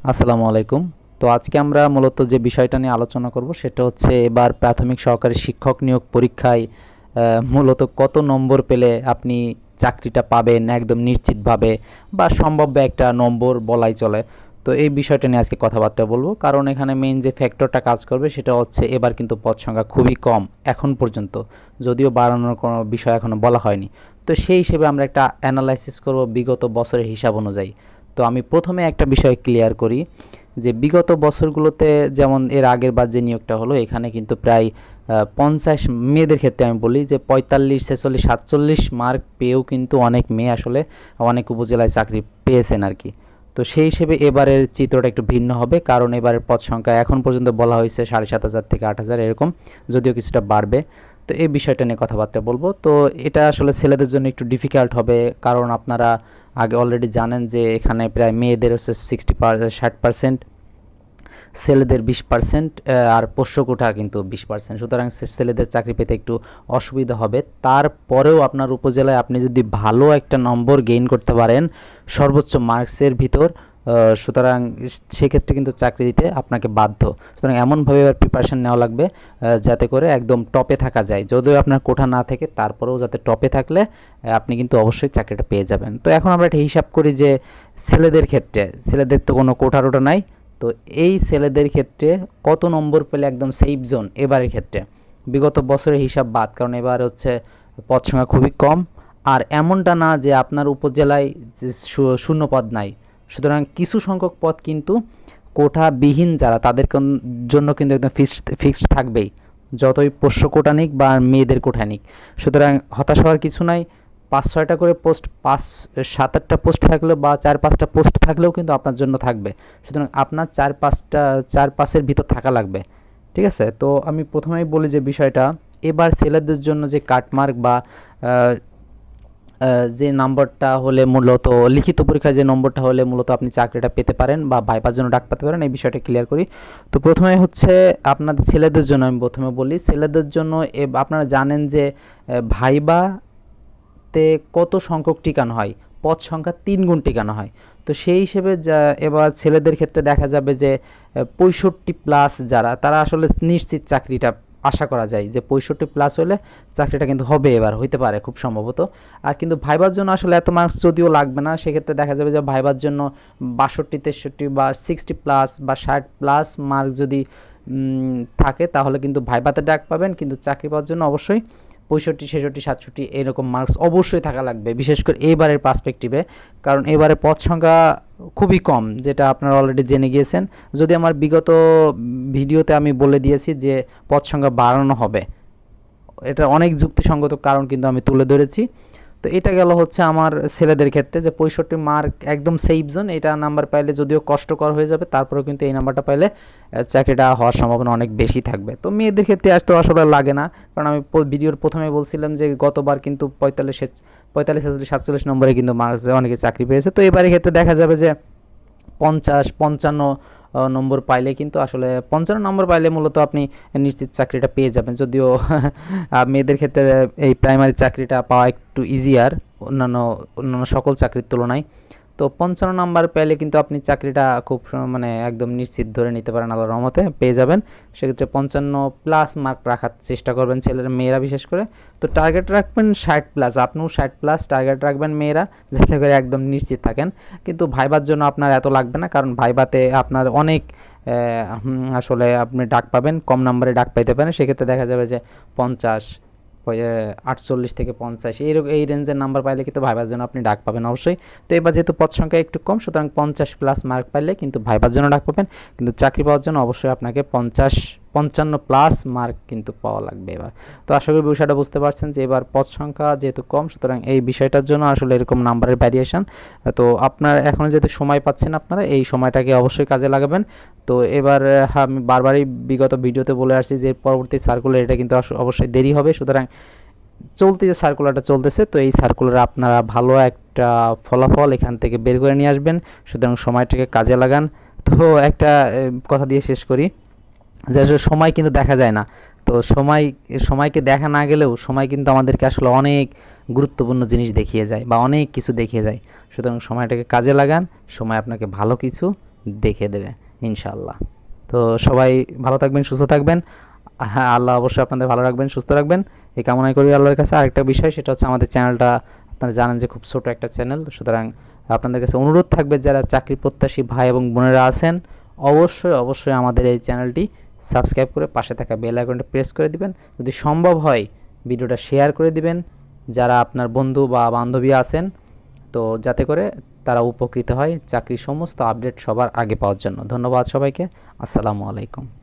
আসসালামু আলাইকুম। তো আজকে আমরা মূলত যে বিষয়টা নিয়ে আলোচনা করব সেটা হচ্ছে এবার প্রাথমিক সহকারী শিক্ষক নিয়োগ পরীক্ষায় মূলত কত নম্বর পেলে আপনি চাকরিটা পাবেন একদম নিশ্চিতভাবে বা সম্ভাব্য একটা নম্বর বলাই চলে। তো এই বিষয়টা নিয়ে আজকে কথাবার্তা বলবো, কারণ এখানে মেইন যে ফ্যাক্টরটা কাজ করবে সেটা হচ্ছে এবার কিন্তু পদ সংখ্যা খুবই কম এখন পর্যন্ত, যদিও বাড়ানোর কোনো বিষয় এখনও বলা হয়নি। তো সেই হিসেবে আমরা একটা অ্যানালাইসিস করব বিগত বছরের হিসাব অনুযায়ী। তো আমি প্রথমে একটা বিষয় ক্লিয়ার করি যে বিগত বছরগুলোতে যেমন এর আগের বার যে নিয়োগটা হলো এখানে কিন্তু প্রায় 50 মেয়েদের ক্ষেত্রে আমি বলি যে 45, 46, 47 মার্ক পেয়েও কিন্তু অনেক মেয়ে আসলে অনেক উপজেলায় চাকরি পেয়েছেন আর কি। তো সেই হিসেবে এবারের চিত্রটা একটু ভিন্ন হবে, কারণ এবারের পদ সংখ্যা এখন পর্যন্ত বলা হয়েছে 7,500 থেকে 8,000 এরকম, যদিও কিছুটা বাড়বে। তো এই বিষয়টা নিয়ে কথাবার্তা বলবো। তো এটা আসলে ছেলেদের জন্য একটু ডিফিকাল্ট হবে, কারণ আপনারা আগে অলরেডি জানেন যে এখানে প্রায় মেয়েদের হচ্ছে 60% ছেলেদের 20%, আর পোষ্য কোঠা কিন্তু 20%, সুতরাং ছেলেদের চাকরি পেতে একটু অসুবিধা হবে। তারপরেও আপনার উপজেলায় আপনি যদি ভালো একটা নম্বর গেইন করতে পারেন সর্বোচ্চ মার্কসের ভিতর, সুতরাং সেক্ষেত্রে কিন্তু চাকরি দিতে আপনাকে বাধ্য। সুতরাং এমনভাবে এবার প্রিপারেশন নেওয়া লাগবে যাতে করে একদম টপে থাকা যায়, যদিও আপনার কোঠা না থেকে তারপরেও যাতে টপে থাকলে আপনি কিন্তু অবশ্যই চাকরিটা পেয়ে যাবেন। তো এখন আমরা একটা হিসাব করি যে ছেলেদের ক্ষেত্রে, ছেলেদের তো কোনো কোঠা টোটা নাই, তো এই ছেলেদের ক্ষেত্রে কত নম্বর পেলে একদম সেফ জোন এবারের ক্ষেত্রে, বিগত বছরের হিসাব বাদ, কারণ এবার হচ্ছে পদ সংখ্যা খুবই কম। আর এমনটা না যে আপনার উপজেলায় যে শূন্য পদ নাই, সুতরাং কিছু সংখ্যক পদ কিন্তু কোটাবিহীন যারা তাদের জন্য কিন্তু একদম ফিক্সড থাকবেই, যতই পোষ্য কোটা নিক বা মেয়েদের কোটা নিক। সুতরাং হতাশ হওয়ার কিছু নাই। 5-6টা করে পোস্ট, 5-7-8টা পোস্ট থাকলেও বা 4-5টা পোস্ট থাকলেও কিন্তু আপনার জন্য থাকবে। সুতরাং আপনার 4-5-এর ভিতর থাকা লাগবে। ঠিক আছে? তো আমি প্রথমেই বলি যে বিষয়টা, এবার ছেলেদের জন্য যে কাটমার্ক বা যে নাম্বারটা হলে মূলত লিখিত পরীক্ষায় যে নম্বরটা হলে মূলত আপনি চাকরিটা পেতে পারেন বা ভাইবার জন্য ডাক পেতে পারেন, এই বিষয়টা ক্লিয়ার করি। তো প্রথমে হচ্ছে আপনাদের ছেলেদের জন্য আমি প্রথমে বলি, ছেলেদের জন্য আপনারা জানেন যে ভাইবাতে কত সংখ্যক টিকানো হয়, পদ সংখ্যা 3 গুণ টিকানো হয়। তো সেই হিসেবে যা এবার ছেলেদের ক্ষেত্রে দেখা যাবে যে 65+ যারা, তারা আসলে নিশ্চিত চাকরিটা আশা করা যায় যে 65+ হলে চাকরিটা কিন্তু হবে, এবার হইতে পারে খুব সম্ভবত। আর কিন্তু ভাইবার জন্য আসলে এত মার্কস যদিও লাগবে না, সেক্ষেত্রে দেখা যাবে যে ভাইবার জন্য 62, 63 বা 60+ বা 60+ মার্ক যদি থাকে তাহলে কিন্তু ভাইবাতে ডাক পাবেন, কিন্তু চাকরি পাওয়ার জন্য অবশ্যই 65, 66, 67 এরকম মার্কস অবশ্যই থাকা লাগবে, বিশেষ করে এইবারের পার্সপেক্টিভে। কারণ এবারে পদ সংখ্যা খুবই কম, যেটা আপনারা অলরেডি জেনে গিয়েছেন। যদি আমার বিগত ভিডিওতে আমি বলে দিয়েছি যে পদ সংখ্যা বাড়ানো হবে, এটা অনেক যুক্তিসঙ্গত কারণ কিন্তু আমি তুলে ধরেছি। তো এটা গেল হচ্ছে আমার ছেলেদের ক্ষেত্রে যে 65 মার্ক একদম সেফ জোন, এটা নাম্বার পাইলে যদিও কষ্টকর হয়ে যাবে, তারপরেও কিন্তু এই নাম্বারটা পাইলে চাকরিটা হওয়ার সম্ভাবনা অনেক বেশি থাকবে। তো মেয়েদের ক্ষেত্রে আসতে আসলে লাগে না, কারণ আমি ভিডিওর প্রথমে বলছিলাম যে গতবার কিন্তু 45, 46, 47 নম্বরে কিন্তু মার্কসে অনেকে চাকরি পেয়েছে। তো এবারের ক্ষেত্রে দেখা যাবে যে 50, 55 নম্বর পাইলে কিন্তু আসলে 55 নম্বর পাইলে মূলত আপনি নিশ্চিত চাকরিটা পেয়ে যাবেন, যদিও মেয়েদের ক্ষেত্রে এই প্রাইমারি চাকরিটা পাওয়া একটু ইজিয়ার অন্যান্য অন্যান্য সকল চাকরির তুলনায়। তো 55 নাম্বার পেলে কিন্তু আপনি চাকরিটা খুব মানে একদম নিশ্চিত ধরে নিতে পারেন, আল্লাহর রহমতে পেয়ে যাবেন। সেক্ষেত্রে 55+ মার্ক রাখার চেষ্টা করবেন ছেলেরা, মেয়েরা বিশেষ করে। তো টার্গেট রাখবেন 60+, আপনিও 60+ টার্গেট রাখবেন মেয়েরা, যাতে করে একদম নিশ্চিত থাকেন। কিন্তু ভাইবার জন্য আপনার এত লাগবে না, কারণ ভাইবাতে আপনার অনেক আসলে আপনি ডাক পাবেন, কম নাম্বারে ডাক পাইতে পারেন। সেক্ষেত্রে দেখা যাবে যে 50, 48 থেকে 50 এই রেঞ্জের নাম্বার পাইলে কিন্তু ভাইবার জন্য আপনি ডাক পাবেন অবশ্যই। তো এবার যেহেতু পদ সংখ্যা একটু কম, সুতরাং 50+ মার্ক পাইলে কিন্তু ভাইবার জন্য ডাক পাবেন, কিন্তু চাকরি পাওয়ার জন্য অবশ্যই আপনাকে 55+ মার্ক কিন্তু পাওয়া লাগবে এবার। তো আশা করি বিষয়টা বুঝতে পারছেন যে এবার পদ সংখ্যা যেহেতু কম, সুতরাং এই বিষয়টার জন্য আসলে এরকম নাম্বারের ভ্যারিয়েশন। তো আপনার এখনও যেহেতু সময় পাচ্ছেন, আপনারা এই সময়টাকে অবশ্যই কাজে লাগাবেন। তো এবার আমি বারবারই বিগত ভিডিওতে বলে আসছি যে পরবর্তী সার্কুলার এটা কিন্তু অবশ্যই দেরি হবে, সুতরাং চলতি যে সার্কুলারটা চলতেছে, তো এই সার্কুলারে আপনারা ভালো একটা ফলাফল এখান থেকে বের করে নিয়ে আসবেন, সুতরাং সময়টাকে কাজে লাগান। তো একটা কথা দিয়ে শেষ করি যে আসলে সময় কিন্তু দেখা যায় না। তো সময়কে দেখা না গেলেও সময় কিন্তু আমাদেরকে আসলে অনেক গুরুত্বপূর্ণ জিনিস দেখিয়ে যায় বা অনেক কিছু দেখিয়ে যায়। সুতরাং সময়টাকে কাজে লাগান, সময় আপনাকে ভালো কিছু দেখে দেবে ইনশাআল্লাহ। তো সবাই ভালো থাকবেন, সুস্থ থাকবেন। হ্যাঁ, আল্লাহ অবশ্যই আপনাদের ভালো রাখবেন, সুস্থ রাখবেন, এই কামনাই করি আল্লাহর কাছে। আরেকটা বিষয়, সেটা হচ্ছে আমাদের চ্যানেলটা আপনারা জানেন যে খুব ছোট একটা চ্যানেল, সুতরাং আপনাদের কাছে অনুরোধ থাকবে যারা চাকরি প্রত্যাশী ভাই এবং বোনেরা আছেন, অবশ্যই অবশ্যই আমাদের এই চ্যানেলটি সাবস্ক্রাইব করে পাশে থাকা বেল আইকনটা প্রেস করে দিবেন। যদি সম্ভব হয় ভিডিওটা শেয়ার করে দিবেন যারা আপনার বন্ধু বা বান্ধবী আছেন, তো যাতে করে তারা উপকৃত হয় চাকরির সমস্ত আপডেট সবার আগে পাওয়ার জন্য। ধন্যবাদ সবাইকে। আসসালামু আলাইকুম।